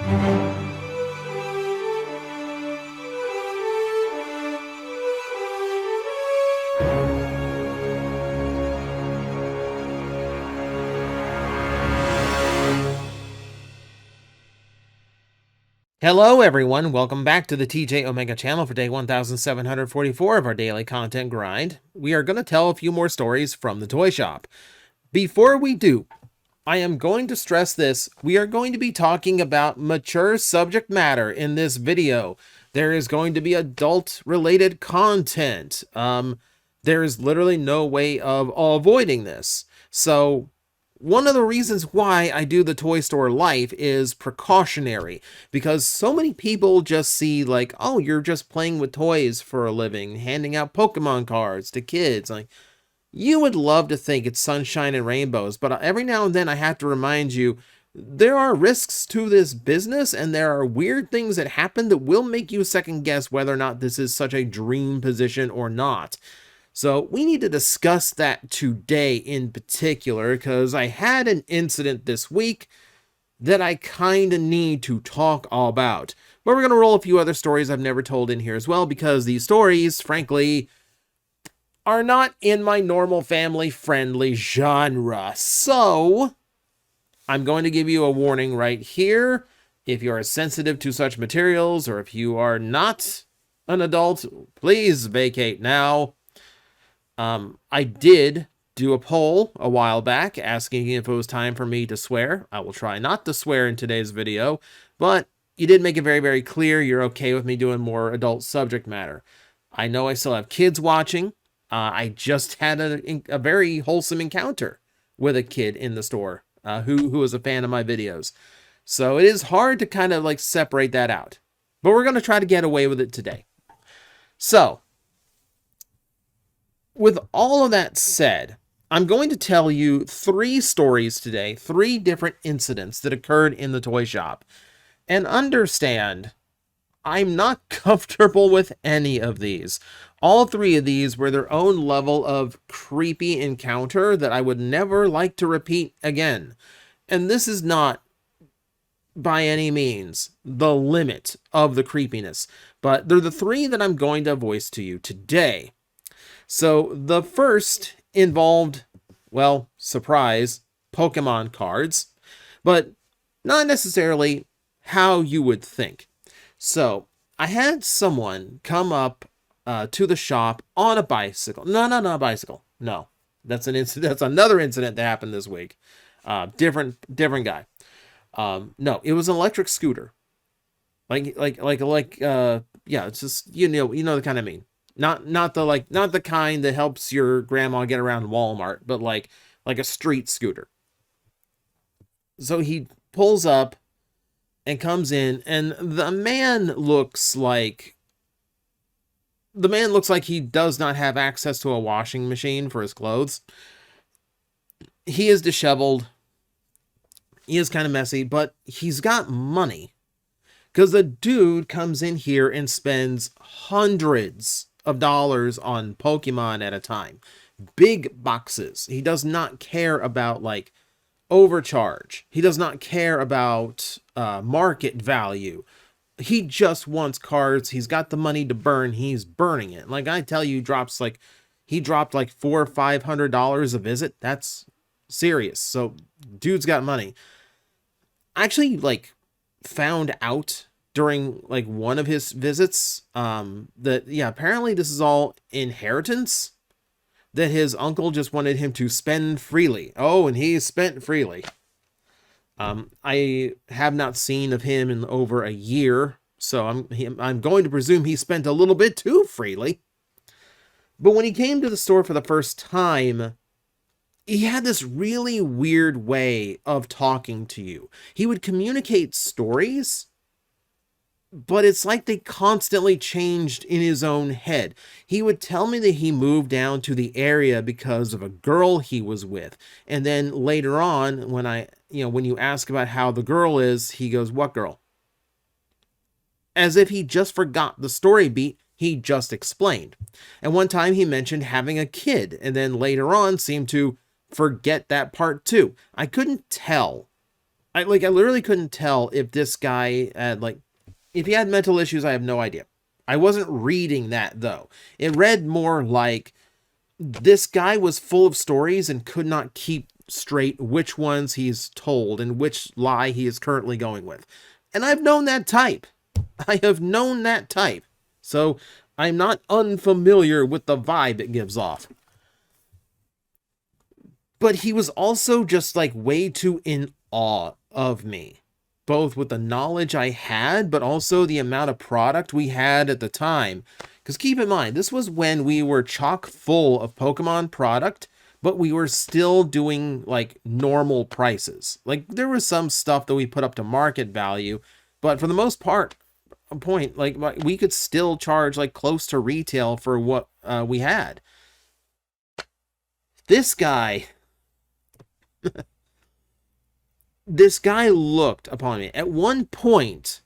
Hello everyone, welcome back to the TJOmega channel for day 1744 of our daily content grind. We are going to tell a few more stories from the toy shop. Before we do, I am going to stress this, we are going to be talking about mature subject matter in this video. There is going to be adult related content. There is literally no way of avoiding this. So one of the reasons why I do the Toy Store Life is precautionary, because so many people just see like, oh, you're just playing with toys for a living, handing out Pokemon cards to kids. Like, you would love to think it's sunshine and rainbows, but every now and then I have to remind you, there are risks to this business, and there are weird things that happen that will make you second guess whether or not this is such a dream position or not. So we need to discuss that today in particular, because I had an incident this week that I kind of need to talk all about. But we're going to roll a few other stories I've never told in here as well, because these stories, frankly, are not in my normal family-friendly genre. So I'm going to give you a warning right here. If you are sensitive to such materials, or if you are not an adult, please vacate now. I did do a poll a while back asking if it was time for me to swear. I will try not to swear in today's video, but you did make it very, very clear you're okay with me doing more adult subject matter. I know I still have kids watching. I just had a very wholesome encounter with a kid in the store who was a fan of my videos. So it is hard to kind of like separate that out, but we're going to try to get away with it today. So with all of that said, I'm going to tell you 3 stories today, 3 different incidents that occurred in the toy shop. And understand, I'm not comfortable with any of these. All 3 of these were their own level of creepy encounter that I would never like to repeat again. And this is not, by any means, the limit of the creepiness. But they're the 3 that I'm going to voice to you today. So the first involved, well, surprise, Pokemon cards, but not necessarily how you would think. So I had someone come up to the shop on a bicycle. No, not a bicycle. No, that's an incident. That's another incident that happened this week. Different guy. No, it was an electric scooter. Yeah, it's just, you know the kind I mean. Not the kind that helps your grandma get around Walmart, but like a street scooter. So he pulls up and comes in, and the man looks like he does not have access to a washing machine for his clothes. He is disheveled. He is kind of messy, but he's got money, because the dude comes in here and spends hundreds of dollars on Pokemon at a time. Big boxes. He does not care about like overcharge. He does not care about market value. He just wants cards. He's got the money to burn. He's burning it. Like I tell you, he dropped like $400 or $500 a visit. That's serious. So dude's got money. I actually like found out during like one of his visits that, yeah, apparently this is all inheritance, that his uncle just wanted him to spend freely. Oh, and he spent freely. I have not seen of him in over a year, so I'm going to presume he spent a little bit too freely. But when he came to the store for the first time, he had this really weird way of talking to you. He would communicate stories, but it's like they constantly changed in his own head. He would tell me that he moved down to the area because of a girl he was with. And then later on, when you ask about how the girl is, he goes, "What girl?" As if he just forgot the story beat he just explained. And one time he mentioned having a kid, and then later on seemed to forget that part too. I couldn't tell I literally couldn't tell if this guy had if he had mental issues. I have no idea. I wasn't reading that though. It read more like this guy was full of stories and could not keep straight which ones he's told and which lie he is currently going with. And I've known that type. I have known that type. So I'm not unfamiliar with the vibe it gives off. But he was also just way too in awe of me, both with the knowledge I had, but also the amount of product we had at the time. Because keep in mind, this was when we were chock full of Pokemon product, but we were still doing normal prices. There was some stuff that we put up to market value, but for the most part, we could still charge close to retail for what we had. This guy this guy looked upon me. At one point,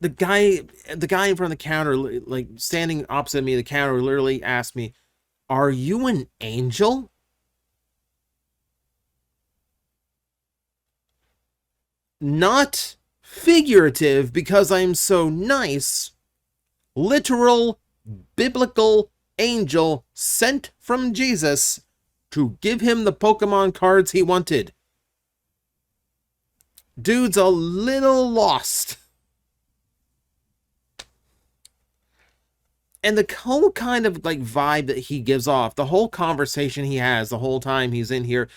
the guy in front of the counter, standing opposite me, the counter, literally asked me, "Are you an angel?" Not figurative because I'm so nice. Literal, biblical angel sent from Jesus to give him the Pokemon cards he wanted. Dude's a little lost. And the whole kind of vibe that he gives off, the whole conversation he has the whole time he's in here,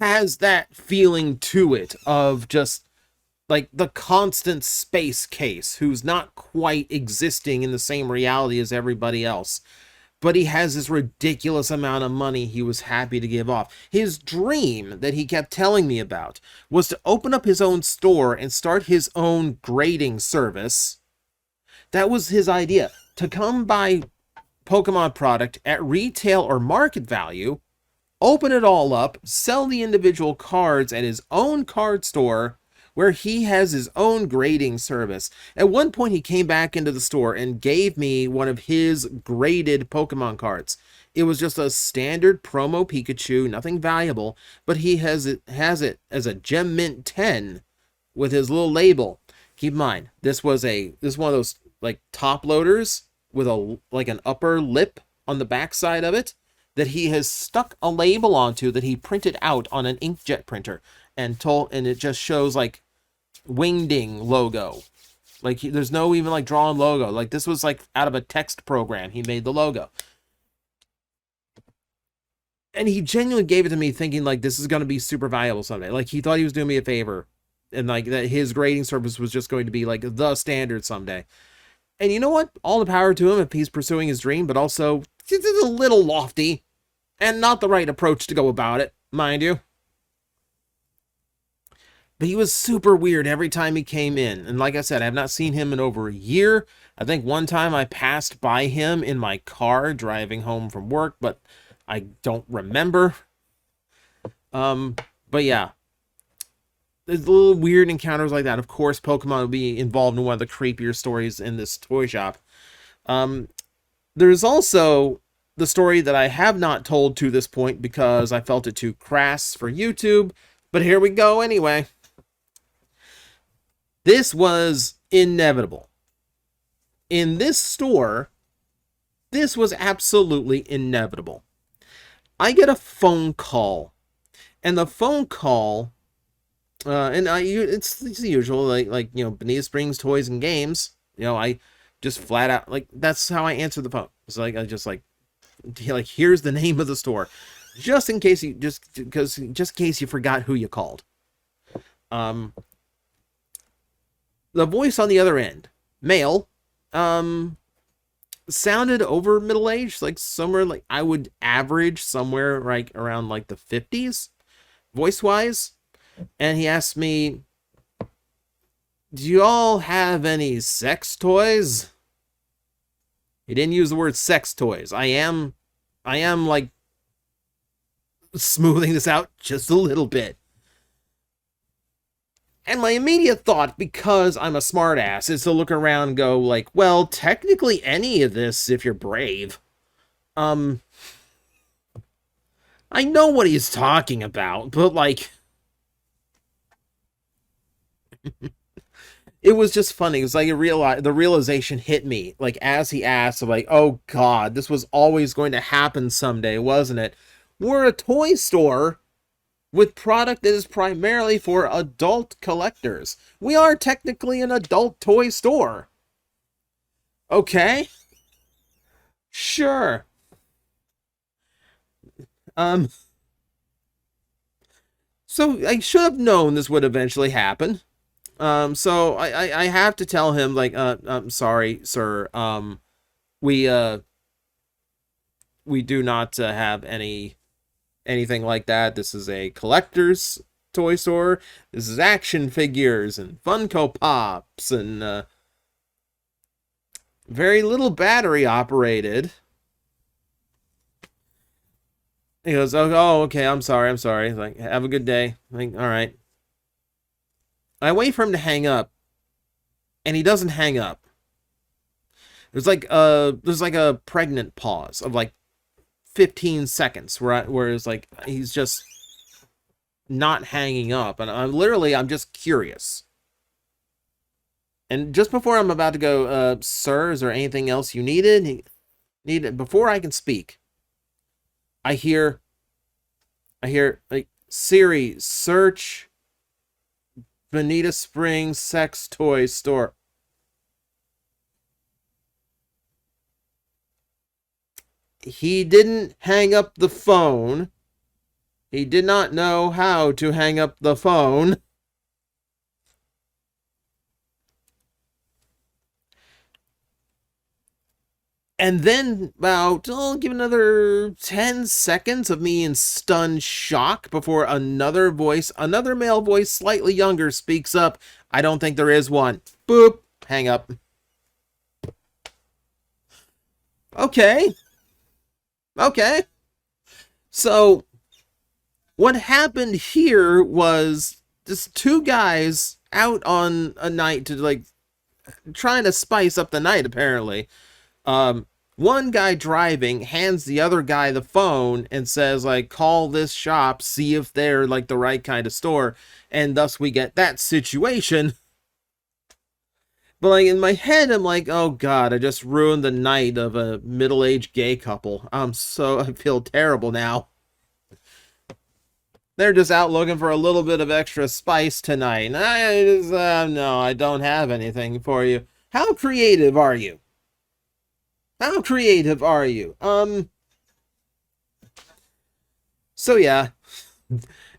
has that feeling to it of just the constant space case who's not quite existing in the same reality as everybody else. But he has this ridiculous amount of money he was happy to give off. His dream that he kept telling me about was to open up his own store and start his own grading service. That was his idea. To come buy Pokemon product at retail or market value, open it all up, sell the individual cards at his own card store where he has his own grading service. At one point, he came back into the store and gave me one of his graded Pokemon cards. It was just a standard promo Pikachu, nothing valuable, but he has it as a Gem Mint 10 with his little label. Keep in mind, this was one of those top loaders with an upper lip on the back side of it that he has stuck a label onto that he printed out on an inkjet printer and it just shows Wingding logo. There's no even drawn logo. This was out of a text program. He made the logo. And he genuinely gave it to me thinking this is going to be super valuable someday. He thought he was doing me a favor and that his grading service was just going to be the standard someday. And you know what? All the power to him if he's pursuing his dream, but also it's a little lofty and not the right approach to go about it, mind you. But he was super weird every time he came in. And like I said, I have not seen him in over a year. I think one time I passed by him in my car driving home from work, but I don't remember. But yeah. There's little weird encounters like that. Of course, Pokemon will be involved in one of the creepier stories in this toy shop. There's also the story that I have not told to this point because I felt it too crass for YouTube. But here we go anyway. This was inevitable. In this store, this was absolutely inevitable. I get a phone call. And the phone call, it's the usual, Bonita Springs Toys and Games. I just flat out, that's how I answer the phone. It's I just here's the name of the store. Just in case you, just in case you forgot who you called. The voice on the other end, male, sounded over middle-aged, somewhere, I would average somewhere around the 50s, voice-wise. And he asked me, "Do you all have any sex toys?" He didn't use the word sex toys. I am smoothing this out just a little bit. And my immediate thought, because I'm a smartass, is to look around and go well, technically any of this if you're brave. I know what he's talking about, but It was just funny. It was like the realization hit me. Like as he asked, I'm like, oh God, this was always going to happen someday, wasn't it? We're a toy store with product that is primarily for adult collectors. We are technically an adult toy store. Okay, sure. Um, so I should have known this would eventually happen. So I have to tell him like, I'm sorry, sir. We we do not have anything like that. This is a collector's toy store. This is action figures and Funko Pops and very little battery operated. He goes, oh, okay, I'm sorry. Like, have a good day. Like, all right. I wait for him to hang up, and he doesn't hang up. There's like a pregnant pause of like 15 seconds where it's like he's just not hanging up, and I'm just curious. And just before I'm about to go, sir, is there anything else you needed? Before I can speak, I hear like, Siri, search Bonita Springs sex toy store. He didn't hang up the phone. He did not know how to hang up the phone. And then about, I'll give another 10 seconds of me in stunned shock before another male voice, slightly younger, speaks up. I don't think there is one. Boop. Hang up. Okay. So, what happened here was just two guys out on a night to, like, trying to spice up the night, apparently. One guy driving hands the other guy the phone and says, like, call this shop, see if they're like the right kind of store, and thus we get that situation. But like in my head, I'm like, oh God, I just ruined the night of a middle-aged gay couple. I feel terrible now. They're just out looking for a little bit of extra spice tonight. No, I don't have anything for you. How creative are you? How creative are you? So yeah,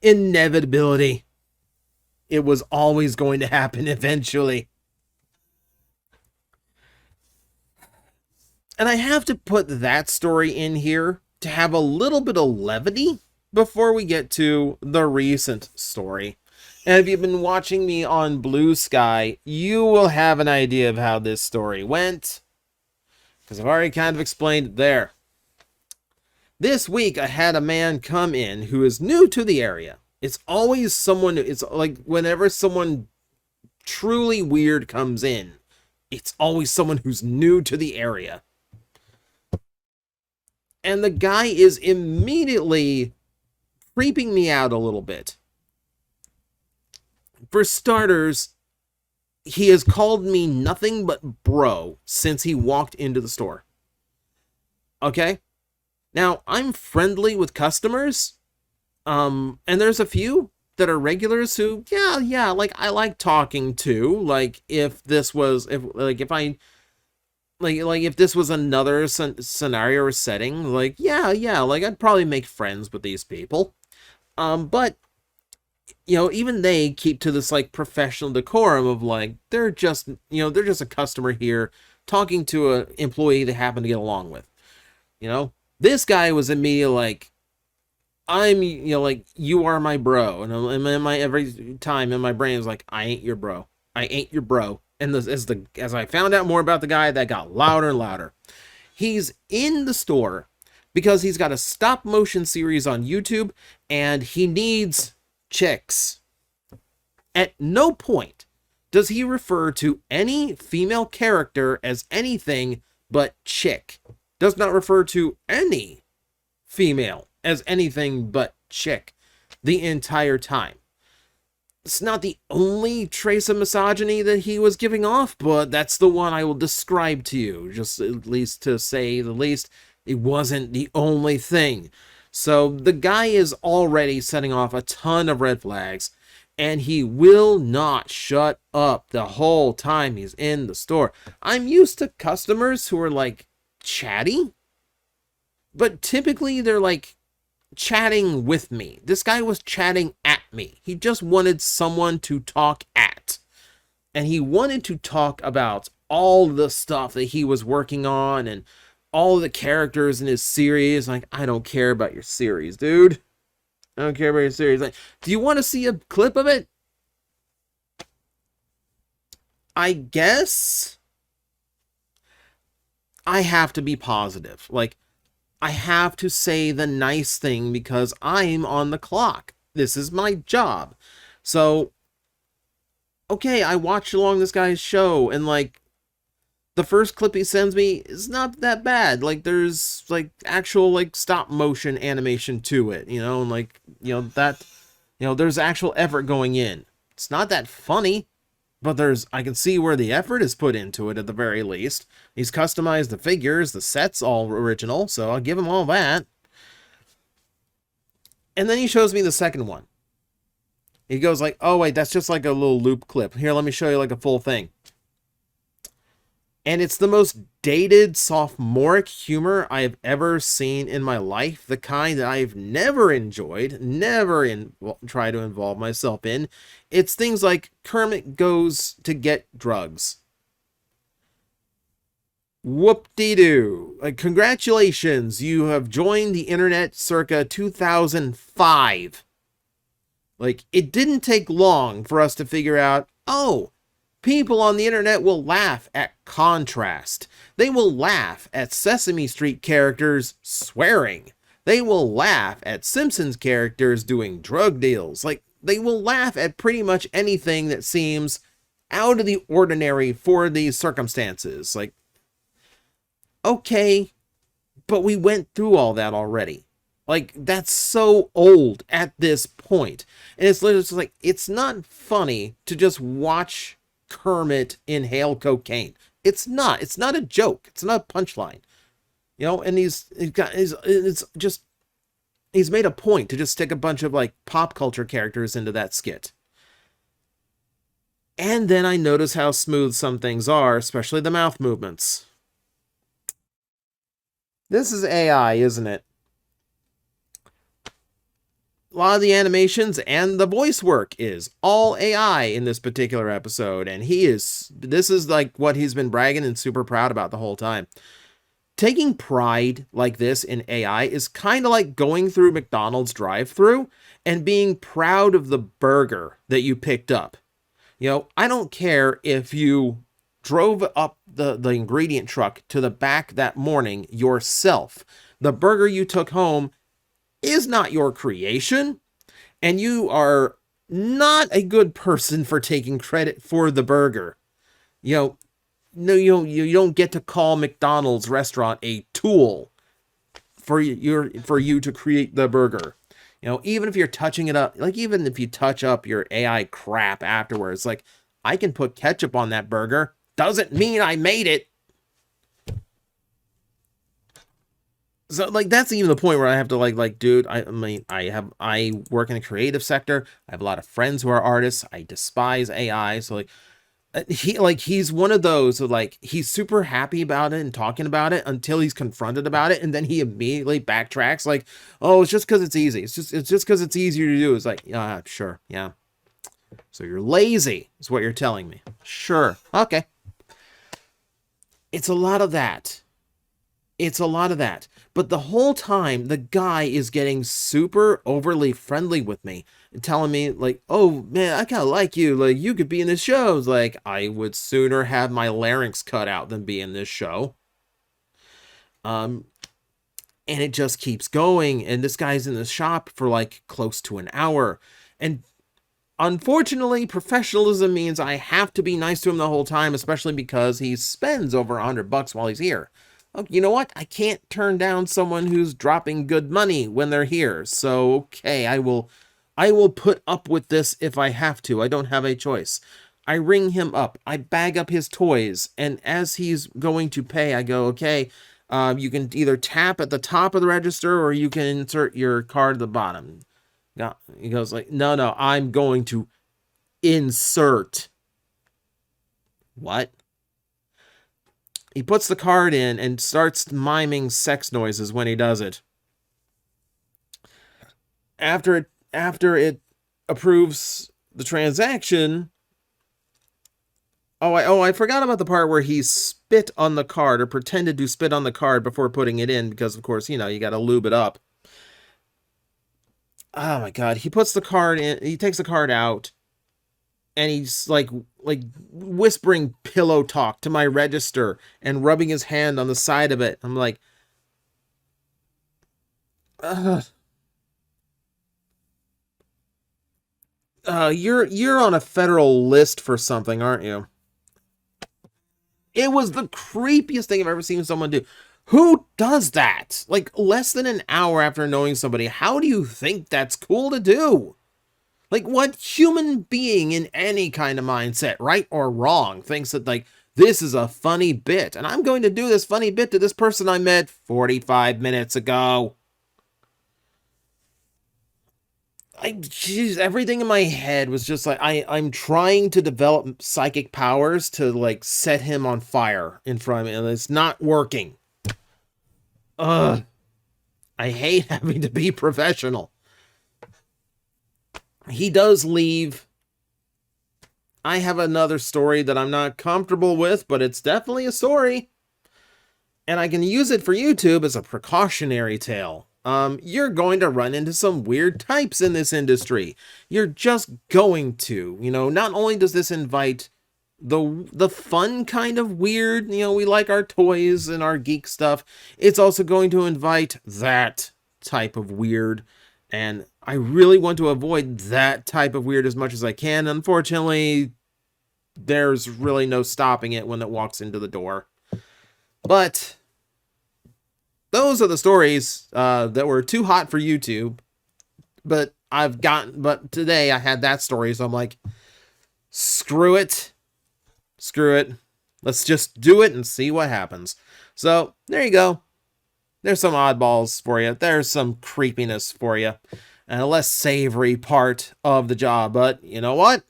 inevitability. It was always going to happen eventually. And I have to put that story in here to have a little bit of levity before we get to the recent story. And if you've been watching me on Blue Sky, you will have an idea of how this story went, because I've already kind of explained it there. This week, I had a man come in who is new to the area. It's always someone, it's like whenever someone truly weird comes in, it's always someone who's new to the area. And the guy is immediately creeping me out a little bit. For starters, he has called me nothing but bro since he walked into the store. Okay? Now, I'm friendly with customers, and there's a few that are regulars who, yeah, like, I like talking to, like, if this was another scenario or setting, like, yeah, like, I'd probably make friends with these people. But, even they keep to this, like, professional decorum of, like, they're just a customer here talking to an employee they happen to get along with. This guy was immediately like, I'm, like, you are my bro. And every time in my brain is like, I ain't your bro. I ain't your bro. And as I found out more about the guy, that got louder and louder. He's in the store because he's got a stop motion series on YouTube and he needs chicks. At no point does he refer to any female character as anything but chick. Does not refer to any female as anything but chick the entire time. It's not the only trace of misogyny that he was giving off, but that's the one I will describe to you, just at least to say the least. It wasn't the only thing. So the guy is already setting off a ton of red flags, and he will not shut up the whole time he's in the store. I'm used to customers who are like chatty, but typically they're like chatting with me. This guy was chatting at me. He just wanted someone to talk at. And he wanted to talk about all the stuff that he was working on and all the characters in his series. Like, I don't care about your series, dude. I don't care about your series. Like, do you want to see a clip of it? I guess I have to be positive. Like, I have to say the nice thing because I'm on the clock. This is my job. So, okay, I watched along this guy's show, and like, the first clip he sends me is not that bad. Like, there's like actual like stop motion animation to it, you know, and like, there's actual effort going in. It's not that funny, but I can see where the effort is put into it at the very least. He's customized the figures, the set's all original, so I'll give him all that. And then he shows me the second one. He goes like, oh wait, that's just like a little loop clip. Here, let me show you like a full thing. And it's the most dated, sophomoric humor I've ever seen in my life. The kind that I've never enjoyed, try to involve myself in. It's things like Kermit goes to get drugs. Whoop-de-doo. Like, congratulations, you have joined the internet circa 2005. Like, it didn't take long for us to figure out, oh, people on the internet will laugh at contrast. They will laugh at Sesame Street characters swearing. They will laugh at Simpsons characters doing drug deals. Like, they will laugh at pretty much anything that seems out of the ordinary for these circumstances. Like, okay, but we went through all that already. Like, that's so old at this point. And it's literally just like, it's not funny to just watch Kermit inhale cocaine. It's not a joke. It's not a punchline. You know, and he's made a point to just stick a bunch of like pop culture characters into that skit. And then I notice how smooth some things are, especially the mouth movements. This is AI, isn't it? A lot of the animations and the voice work is all AI in this particular episode, and this is like what he's been bragging and super proud about the whole time. Taking pride like this in AI is kind of like going through McDonald's drive-thru and being proud of the burger that you picked up. You know, I don't care if you drove up the ingredient truck to the back that morning yourself. The burger you took home is not your creation, and you are not a good person for taking credit for the burger. You know, no, you don't get to call McDonald's restaurant a tool for you to create the burger. You know, even if you're touching it up, like even if you touch up your AI crap afterwards, like, I can put ketchup on that burger. Doesn't mean I made it. So, like, that's even the point where I have to, like, dude, I mean, I work in a creative sector. I have a lot of friends who are artists. I despise AI. So, he's one of those who, like, he's super happy about it and talking about it until he's confronted about it. And then he immediately backtracks, like, oh, it's just because it's easy. It's just because it's easier to do. It's like, yeah, sure. Yeah. So you're lazy is what you're telling me. Sure. Okay. It's a lot of that. But the whole time, the guy is getting super overly friendly with me and telling me, like, oh, man, I kind of like you. Like, you could be in this show. It's like, I would sooner have my larynx cut out than be in this show. And it just keeps going. And this guy's in the shop for, like, close to an hour. And unfortunately, professionalism means I have to be nice to him the whole time, especially because he spends over $100 while he's here. Oh, you know what? I can't turn down someone who's dropping good money when they're here. So, okay, I will I will put up with this if I have to. I don't have a choice. I ring him up. I bag up his toys. And as he's going to pay, I go, okay, you can either tap at the top of the register or you can insert your card at the bottom. He goes like, no, I'm going to insert. What? He puts the card in and starts miming sex noises when he does it. After it approves the transaction. I forgot about the part where he spit on the card, or pretended to spit on the card before putting it in, because of course, you got to lube it up. Oh my god, he puts the card in, he takes the card out, and he's like whispering pillow talk to my register and rubbing his hand on the side of it. I'm like, you're on a federal list for something, aren't you? It was the creepiest thing I've ever seen someone do. Who does that? Like, less than an hour after knowing somebody, how do you think that's cool to do? Like, what human being in any kind of mindset, right or wrong, thinks that, like, this is a funny bit, and I'm going to do this funny bit to this person I met 45 minutes ago? Everything in my head was just like, I'm trying to develop psychic powers to, like, set him on fire in front of me, and it's not working. Ugh. I hate having to be professional. He does leave. I have another story that I'm not comfortable with, but it's definitely a story. And I can use it for YouTube as a precautionary tale. You're going to run into some weird types in this industry. You're just going to. Not only does this invite the fun kind of weird, we like our toys and our geek stuff, it's also going to invite that type of weird. And I really want to avoid that type of weird as much as I can. Unfortunately, there's really no stopping it when it walks into the door. But those are the stories that were too hot for YouTube. But today I had that story, so I'm like, screw it. Let's just do it and see what happens. So there you go. There's some oddballs for you. There's some creepiness for you. And a less savory part of the job. But you know what?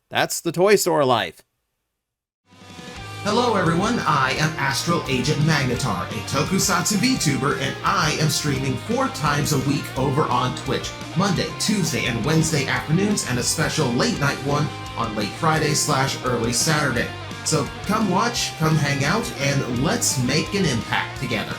That's the toy store life. Hello everyone, I am Astral Agent Magnetar, a Tokusatsu VTuber, and I am streaming 4 times a week over on Twitch, Monday, Tuesday, and Wednesday afternoons, and a special late night one on late Friday/early Saturday. So come watch, come hang out, and let's make an impact together.